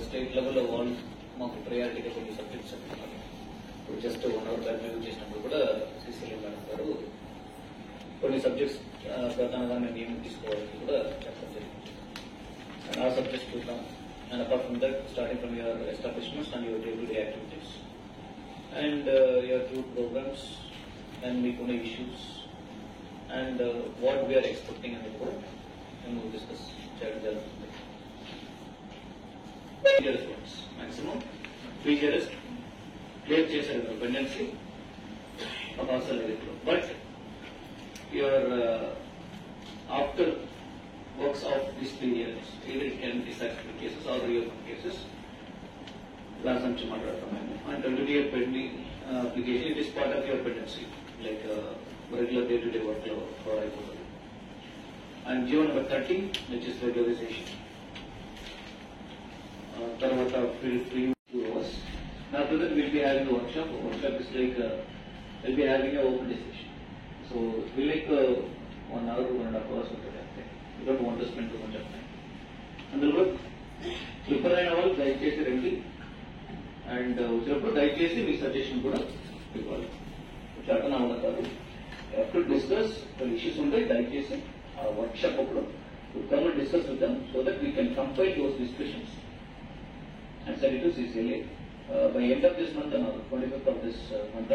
State లెవెల్లో వాళ్ళు మాకు ప్రయారిటీగా కొన్ని సబ్జెక్ట్స్ చెప్తున్నారు. ఇప్పుడు జస్ట్ 1 hour బ్యాక్ రివ్యూ చేసినప్పుడు కూడా సిసిఎల్ మేడం గారు కొన్ని సబ్జెక్ట్స్ ప్రధానంగా మేము ఏమి తీసుకోవాలని కూడా చెప్పడం జరిగింది. అండ్ ఆ సబ్జెక్ట్స్ చూద్దాం. And apart from that starting from your establishments and your day to day activities and your group programmes and మీకున్న issues and what we are expecting అనేది కూడా మేము డిస్కస్ చేయడం జరుగుతుంది. maximum features clear చేశారు dependency of also level. But your after works of this period, either it can be successful cases or real cases. Last time and continued pending application, it is part of your dependency, like regular day-to-day workflow for IPO. And GO number 30, which is regularization. Tarvata free hours. Now after that we'll be having a workshop. Workshop is like we'll be having a open discussion. So we'll like 1 hour, 1.5 hours of the day. We don't want to spend too much of time. And the work prepare and all దయచేసి రండి. And వచ్చినప్పుడు దయచేసి మీ suggestion కూడా ఇవ్వాలి. చాటన అవుతారు. After discuss the issues ఉంటాయి దయచేసి ఆ వర్క్షాప్ అప్పుడు come and discuss with them so that we can compile those discussions and send it to CCLA. By end of this month, 25th of this month,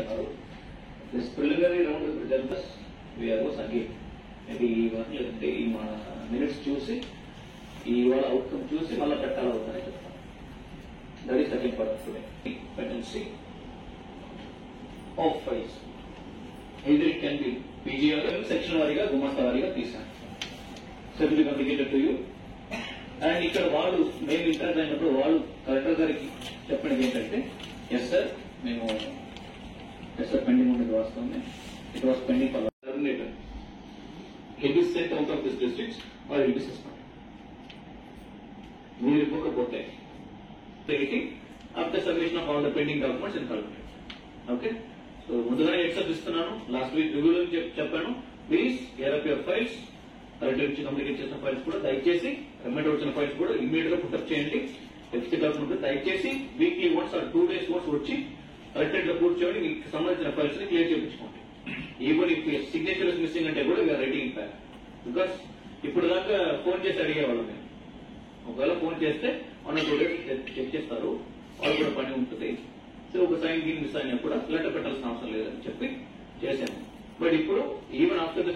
this preliminary round of results, we are going again. Maybe in minutes choose it, outcome choose it, that is second part of today. Dependency of files. Either it can be PGR, section variga, Gumasta variga, Pisa. So it will be communicated to you. And ఇక్కడ వాళ్ళు మేము interact అయినప్పుడు వాళ్ళు collector గారికి చెప్పినది ఏంటంటే yes sir మేము yes sir pending ఉండేది వాస్తవమే it was pending for terminator he'll be sent out of this districts or he'll be suspend మీరు ఇవ్వకపోతే after submission of all the pending documents in collector. Okay, so ముందుగానే heads up ఇస్తున్నాను. Last week రివ్యూలో చెప్పాను, please care of your files. Collector నుంచి communicate చేసిన files కూడా దయచేసి రిమైండర్ వచ్చిన ఫైల్స్ కూడా ఇమీడియట్ గా పుట్టప్ చేయండి. డెఫిసిట్ డాక్యుమెంట్ దయచేసి weekly once or 2 days once వచ్చి కలెక్టరేట్ లో కూర్చోండి, మీకు సంబంధించిన ఫైల్స్ ని క్లియర్ చేయించుకోండి. ఈవెన్ ఇఫ్ సిగ్నేచర్స్ మిస్సింగ్ అంటే కూడా వీఆర్ రైటింగ్ బ్యాక్. బికాస్ ఇప్పుడు దాకా ఫోన్ చేసి అడిగేవాళ్ళం మేము. ఒకవేళ ఫోన్ చేస్తే 1 or 2 days చెక్ చేస్తారు, వాళ్ళు కూడా పని ఉంటుంది. సో ఒక సైన్ గిన్ మిస్ అయినా కూడా లెటర్ పెట్టాల్సిన అవసరం లేదని చెప్పి చేశాము. బట్ ఇప్పుడు ఈవెన్ ఆఫ్టర్ ద